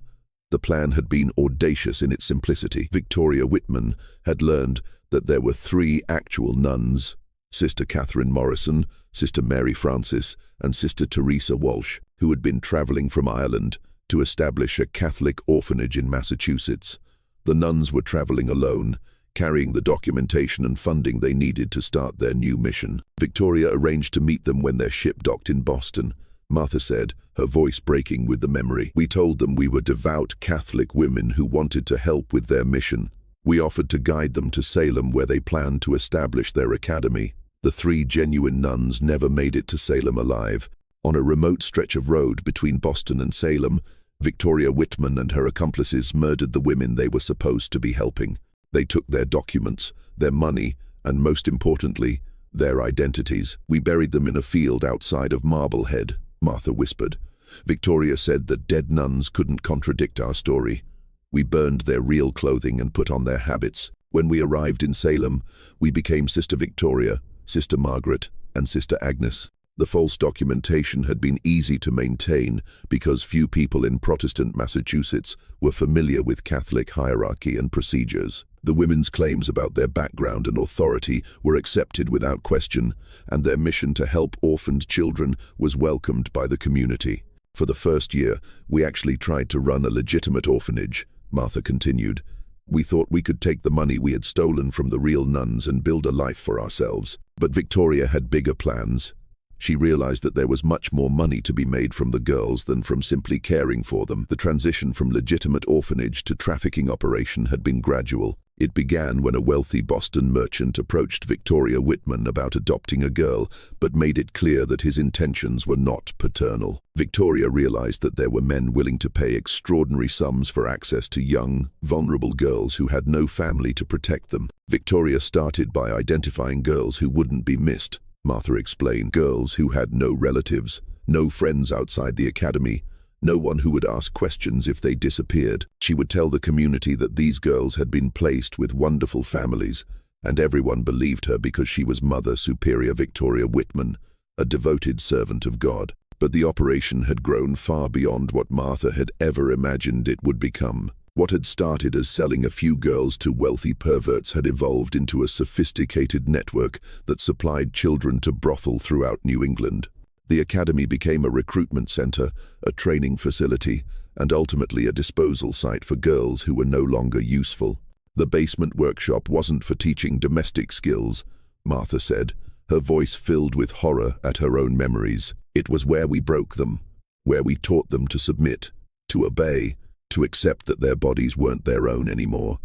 The plan had been audacious in its simplicity. Victoria Whitman had learned that there were 3 actual nuns, Sister Catherine Morrison, Sister Mary Frances, and Sister Teresa Walsh, who had been traveling from Ireland to establish a Catholic orphanage in Massachusetts. The nuns were traveling alone, carrying the documentation and funding they needed to start their new mission. Victoria arranged to meet them when their ship docked in Boston. Martha said, her voice breaking with the memory. "We told them we were devout Catholic women who wanted to help with their mission. We offered to guide them to Salem, where they planned to establish their academy. The 3 genuine nuns never made it to Salem alive. On a remote stretch of road between Boston and Salem, Victoria Whitman and her accomplices murdered the women they were supposed to be helping. They took their documents, their money, and most importantly, their identities. We buried them in a field outside of Marblehead," Martha whispered. "Victoria said that dead nuns couldn't contradict our story. We burned their real clothing and put on their habits. When we arrived in Salem, we became Sister Victoria, Sister Margaret, and Sister Agnes. The false documentation had been easy to maintain because few people in Protestant Massachusetts were familiar with Catholic hierarchy and procedures. The women's claims about their background and authority were accepted without question, and their mission to help orphaned children was welcomed by the community. For the first year, we actually tried to run a legitimate orphanage, Martha continued. We thought we could take the money we had stolen from the real nuns and build a life for ourselves. But Victoria had bigger plans. She realized that there was much more money to be made from the girls than from simply caring for them. The transition from legitimate orphanage to trafficking operation had been gradual. It began when a wealthy Boston merchant approached Victoria Whitman about adopting a girl, but made it clear that his intentions were not paternal. Victoria realized that there were men willing to pay extraordinary sums for access to young, vulnerable girls who had no family to protect them. Victoria started by identifying girls who wouldn't be missed. Martha explained, girls who had no relatives, no friends outside the academy, no one who would ask questions if they disappeared. She would tell the community that these girls had been placed with wonderful families, and everyone believed her because she was Mother Superior Victoria Whitman, a devoted servant of God. But the operation had grown far beyond what Martha had ever imagined it would become. What had started as selling a few girls to wealthy perverts had evolved into a sophisticated network that supplied children to brothel throughout New England. The academy became a recruitment center, a training facility, and ultimately a disposal site for girls who were no longer useful. The basement workshop wasn't for teaching domestic skills, Martha said, her voice filled with horror at her own memories. It was where we broke them, where we taught them to submit, to obey, to accept that their bodies weren't their own anymore.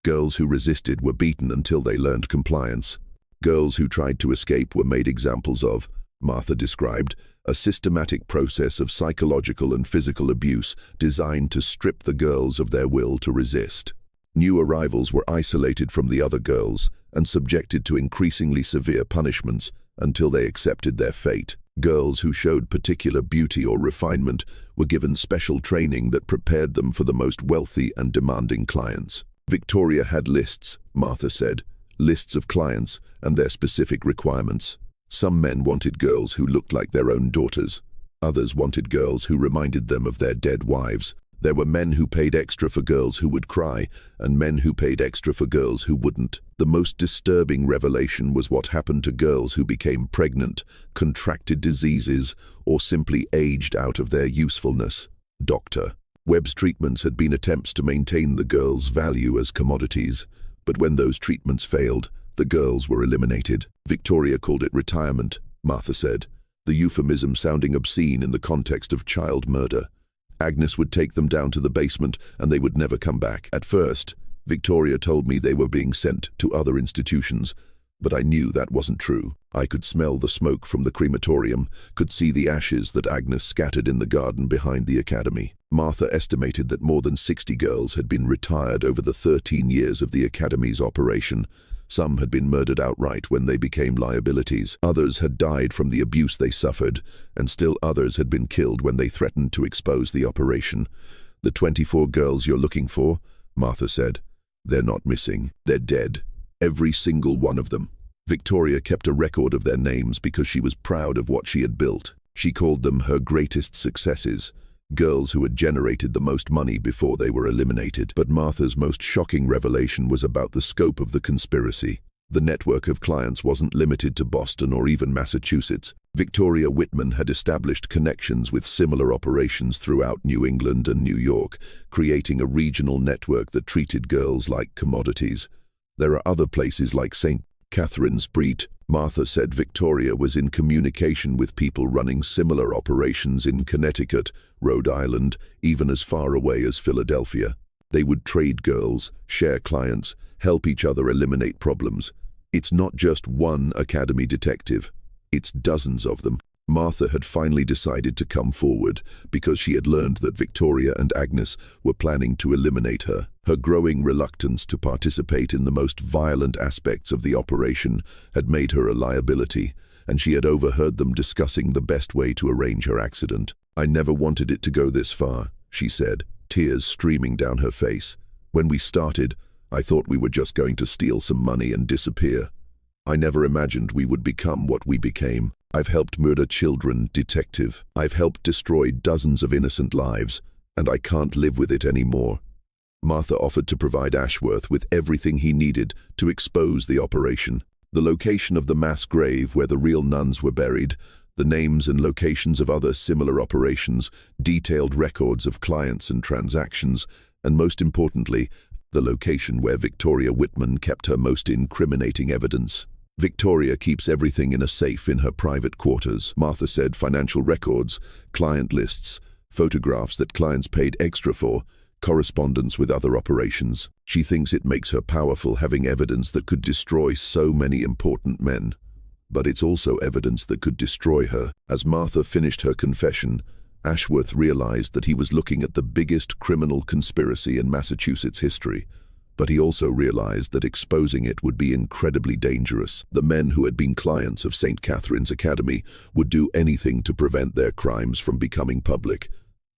Girls who resisted were beaten until they learned compliance. Girls who tried to escape were made examples of, Martha described, a systematic process of psychological and physical abuse designed to strip the girls of their will to resist. New arrivals were isolated from the other girls and subjected to increasingly severe punishments until they accepted their fate. Girls who showed particular beauty or refinement were given special training that prepared them for the most wealthy and demanding clients. Victoria had lists, Martha said, lists of clients and their specific requirements. Some men wanted girls who looked like their own daughters. Others wanted girls who reminded them of their dead wives. There were men who paid extra for girls who would cry, and men who paid extra for girls who wouldn't. The most disturbing revelation was what happened to girls who became pregnant, contracted diseases, or simply aged out of their usefulness. Dr. Webb's treatments had been attempts to maintain the girls' value as commodities, but when those treatments failed, the girls were eliminated. Victoria called it retirement, Martha said, the euphemism sounding obscene in the context of child murder. Agnes would take them down to the basement and they would never come back. At first, Victoria told me they were being sent to other institutions, but I knew that wasn't true. I could smell the smoke from the crematorium, could see the ashes that Agnes scattered in the garden behind the academy. Martha estimated that more than 60 girls had been retired over the 13 years of the academy's operation. Some had been murdered outright when they became liabilities. Others had died from the abuse they suffered, and still others had been killed when they threatened to expose the operation. The 24 girls you're looking for, Martha said, they're not missing. They're dead. Every single one of them. Victoria kept a record of their names because she was proud of what she had built. She called them her greatest successes. Girls who had generated the most money before they were eliminated. But Martha's most shocking revelation was about the scope of the conspiracy. The network of clients wasn't limited to Boston or even Massachusetts. Victoria Whitman had established connections with similar operations throughout New England and New York, creating a regional network that treated girls like commodities. There are other places like St. Catherine's Breet. Martha said Victoria was in communication with people running similar operations in Connecticut, Rhode Island, even as far away as Philadelphia. They would trade girls, share clients, help each other eliminate problems. It's not just one academy detective. It's dozens of them. Martha had finally decided to come forward because she had learned that Victoria and Agnes were planning to eliminate her. Her growing reluctance to participate in the most violent aspects of the operation had made her a liability, and she had overheard them discussing the best way to arrange her accident. I never wanted it to go this far, she said, tears streaming down her face. When we started, I thought we were just going to steal some money and disappear. I never imagined we would become what we became. I've helped murder children, detective. I've helped destroy dozens of innocent lives, and I can't live with it anymore. Martha offered to provide Ashworth with everything he needed to expose the operation. The location of the mass grave where the real nuns were buried, the names and locations of other similar operations, detailed records of clients and transactions, and most importantly, the location where Victoria Whitman kept her most incriminating evidence. Victoria keeps everything in a safe in her private quarters. Martha said financial records, client lists, photographs that clients paid extra for, correspondence with other operations. She thinks it makes her powerful, having evidence that could destroy so many important men. But it's also evidence that could destroy her. As Martha finished her confession, Ashworth realized that he was looking at the biggest criminal conspiracy in Massachusetts history. But he also realized that exposing it would be incredibly dangerous. The men who had been clients of St. Catherine's Academy would do anything to prevent their crimes from becoming public,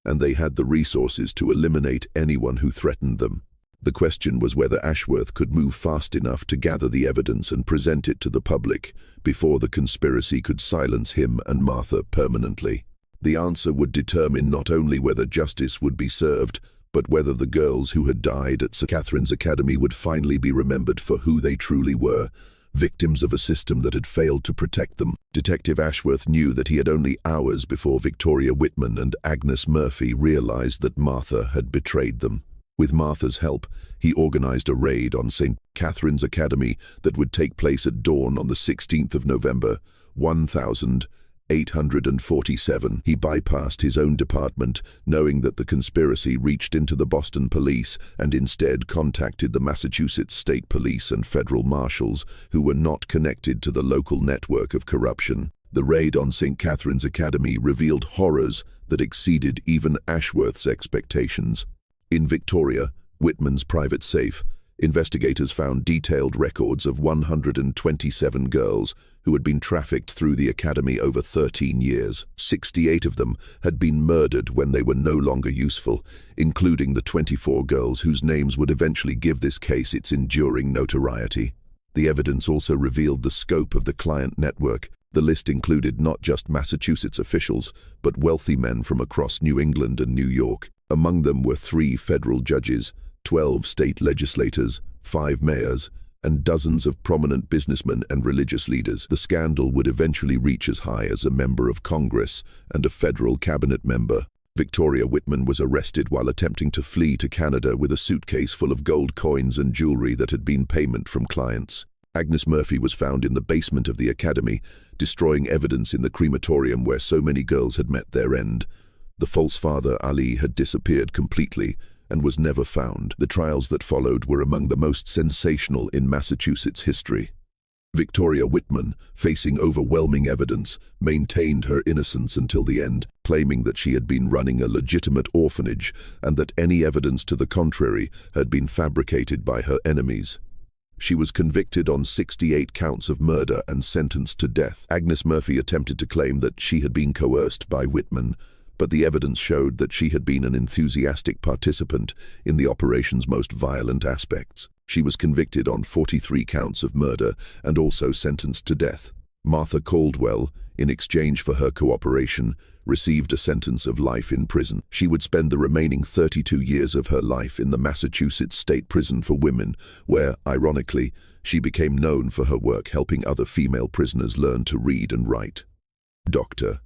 and they had the resources to eliminate anyone who threatened them. The question was whether Ashworth could move fast enough to gather the evidence and present it to the public before the conspiracy could silence him and Martha permanently. The answer would determine not only whether justice would be served, but whether the girls who had died at St. Catherine's Academy would finally be remembered for who they truly were, victims of a system that had failed to protect them. Detective Ashworth knew that he had only hours before Victoria Whitman and Agnes Murphy realized that Martha had betrayed them. With Martha's help, he organized a raid on St. Catherine's Academy that would take place at dawn on the 16th of November, 1847. He bypassed his own department, knowing that the conspiracy reached into the Boston police, and instead contacted the Massachusetts State Police and federal marshals, who were not connected to the local network of corruption. The raid on St. Catherine's Academy revealed horrors that exceeded even Ashworth's expectations. In Victoria Whitman's private safe, investigators found detailed records of 127 girls who had been trafficked through the academy over 13 years. 68 of them had been murdered when they were no longer useful, including the 24 girls whose names would eventually give this case its enduring notoriety. The evidence also revealed the scope of the client network. The list included not just Massachusetts officials, but wealthy men from across New England and New York. Among them were 3 federal judges, 12 state legislators, 5 mayors, and dozens of prominent businessmen and religious leaders. The scandal would eventually reach as high as a member of Congress and a federal cabinet member. Victoria Whitman was arrested while attempting to flee to Canada with a suitcase full of gold coins and jewelry that had been payment from clients. Agnes Murphy was found in the basement of the academy, destroying evidence in the crematorium where so many girls had met their end. The false father, Ali, had disappeared completely and was never found. The trials that followed were among the most sensational in Massachusetts history. Victoria Whitman, facing overwhelming evidence, maintained her innocence until the end, claiming that she had been running a legitimate orphanage and that any evidence to the contrary had been fabricated by her enemies. She was convicted on 68 counts of murder and sentenced to death. Agnes Murphy attempted to claim that she had been coerced by Whitman, but the evidence showed that she had been an enthusiastic participant in the operation's most violent aspects. She was convicted on 43 counts of murder and also sentenced to death. Martha Caldwell, in exchange for her cooperation, received a sentence of life in prison. She would spend the remaining 32 years of her life in the Massachusetts State Prison for Women, where, ironically, she became known for her work helping other female prisoners learn to read and write. Dr.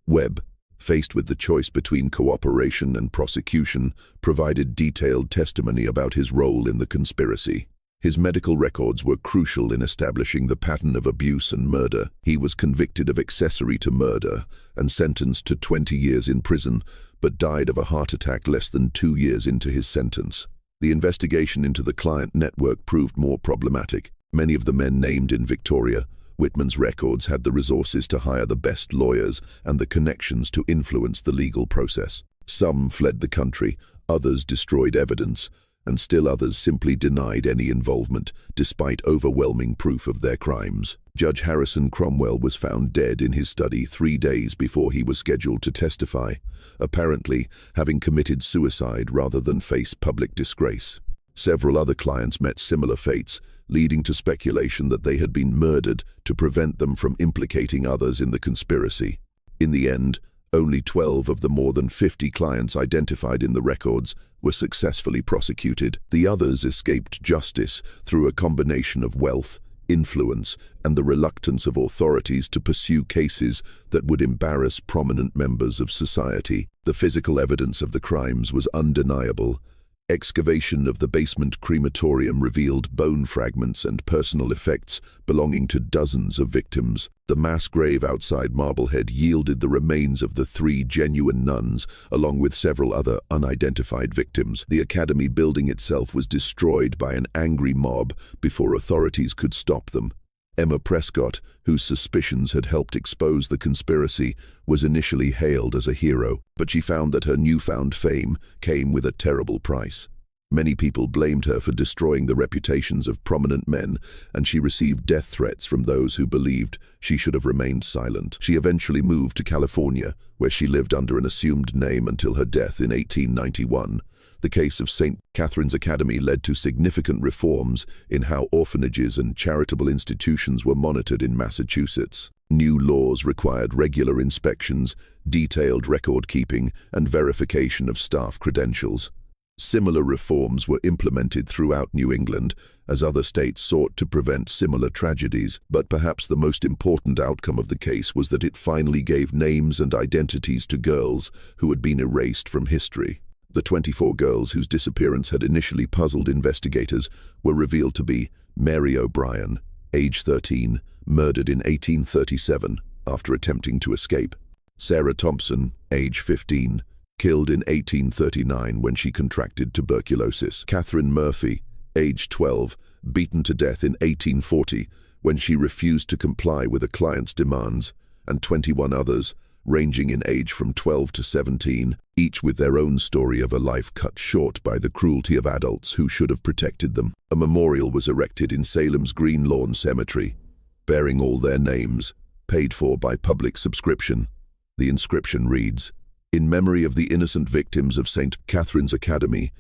Webb, faced with the choice between cooperation and prosecution, provided detailed testimony about his role in the conspiracy. His medical records were crucial in establishing the pattern of abuse and murder. He was convicted of accessory to murder and sentenced to 20 years in prison, but died of a heart attack less than 2 years into his sentence. The investigation into the client network proved more problematic. Many of the men named in Victoria Whitman's records had the resources to hire the best lawyers and the connections to influence the legal process. Some fled the country, others destroyed evidence, and still others simply denied any involvement, despite overwhelming proof of their crimes. Judge Harrison Cromwell was found dead in his study 3 days before he was scheduled to testify, apparently having committed suicide rather than face public disgrace. Several other clients met similar fates, leading to speculation that they had been murdered to prevent them from implicating others in the conspiracy. In the end, Only 12 of the more than 50 clients identified in the records were successfully prosecuted. The others escaped justice through a combination of wealth, influence, and the reluctance of authorities to pursue cases that would embarrass prominent members of society. The physical evidence of the crimes was undeniable. Excavation of the basement crematorium revealed bone fragments and personal effects belonging to dozens of victims. The mass grave outside Marblehead yielded the remains of the 3 genuine nuns, along with several other unidentified victims. The academy building itself was destroyed by an angry mob before authorities could stop them. Emma Prescott, whose suspicions had helped expose the conspiracy, was initially hailed as a hero, but she found that her newfound fame came with a terrible price. Many people blamed her for destroying the reputations of prominent men, and she received death threats from those who believed she should have remained silent. She eventually moved to California, where she lived under an assumed name until her death in 1891. The case of St. Catherine's Academy led to significant reforms in how orphanages and charitable institutions were monitored in Massachusetts. New laws required regular inspections, detailed record-keeping, and verification of staff credentials. Similar reforms were implemented throughout New England as other states sought to prevent similar tragedies, but perhaps the most important outcome of the case was that it finally gave names and identities to girls who had been erased from history. The 24 girls whose disappearance had initially puzzled investigators were revealed to be Mary O'Brien, age 13, murdered in 1837 after attempting to escape; Sarah Thompson, age 15, killed in 1839 when she contracted tuberculosis; Catherine Murphy, age 12, beaten to death in 1840 when she refused to comply with a client's demands; and 21 others, ranging in age from 12 to 17, each with their own story of a life cut short by the cruelty of adults who should have protected them. A memorial was erected in Salem's Green Lawn Cemetery, bearing all their names, paid for by public subscription. The inscription reads, "In memory of the innocent victims of St. Catherine's Academy,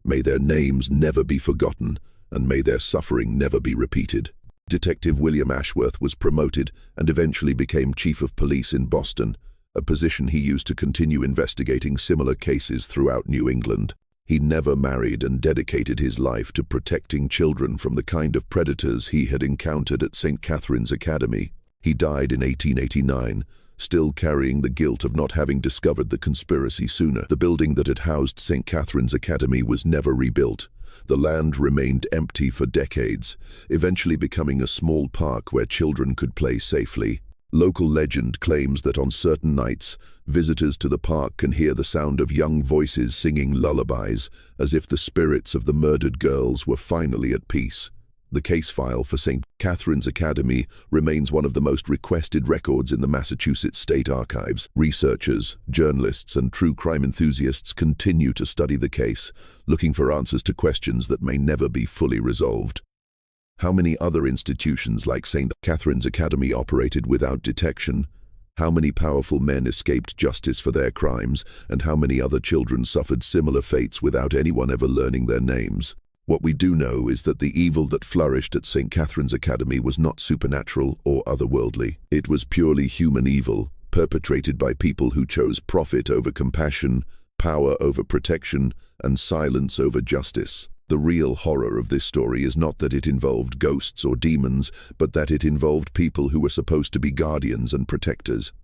may their names never be forgotten, and may their suffering never be repeated." Detective William Ashworth was promoted and eventually became Chief of Police in Boston, a position he used to continue investigating similar cases throughout New England. He never married and dedicated his life to protecting children from the kind of predators he had encountered at St. Catherine's Academy. He died in 1889, still carrying the guilt of not having discovered the conspiracy sooner. The building that had housed St. Catherine's Academy was never rebuilt. The land remained empty for decades, eventually becoming a small park where children could play safely. Local legend claims that on certain nights, visitors to the park can hear the sound of young voices singing lullabies, as if the spirits of the murdered girls were finally at peace. The case file for St. Catherine's Academy remains one of the most requested records in the Massachusetts State Archives. Researchers, journalists, and true crime enthusiasts continue to study the case, looking for answers to questions that may never be fully resolved. How many other institutions like St. Catherine's Academy operated without detection? How many powerful men escaped justice for their crimes, and how many other children suffered similar fates without anyone ever learning their names? What we do know is that the evil that flourished at St. Catherine's Academy was not supernatural or otherworldly. It was purely human evil, perpetrated by people who chose profit over compassion, power over protection, and silence over justice. The real horror of this story is not that it involved ghosts or demons, but that it involved people who were supposed to be guardians and protectors.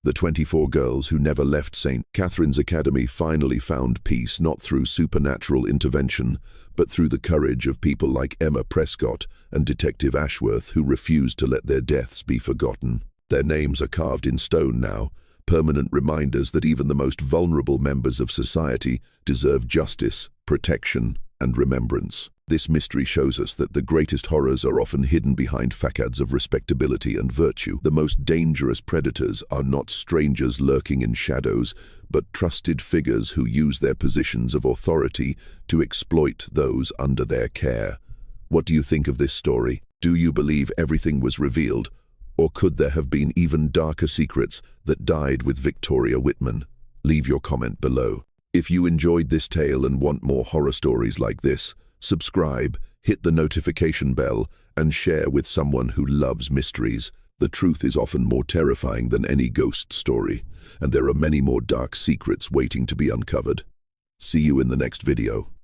The 24 girls who never left St. Catherine's Academy finally found peace not through supernatural intervention, but through the courage of people like Emma Prescott and Detective Ashworth, who refused to let their deaths be forgotten. Their names are carved in stone now, permanent reminders that even the most vulnerable members of society deserve justice, protection, and remembrance. This mystery shows us that the greatest horrors are often hidden behind facades of respectability and virtue. The most dangerous predators are not strangers lurking in shadows, but trusted figures who use their positions of authority to exploit those under their care. What do you think of this story? Do you believe everything was revealed, or could there have been even darker secrets that died with Victoria Whitman? Leave your comment below. If you enjoyed this tale and want more horror stories like this, subscribe, hit the notification bell, and share with someone who loves mysteries. The truth is often more terrifying than any ghost story, and there are many more dark secrets waiting to be uncovered. See you in the next video.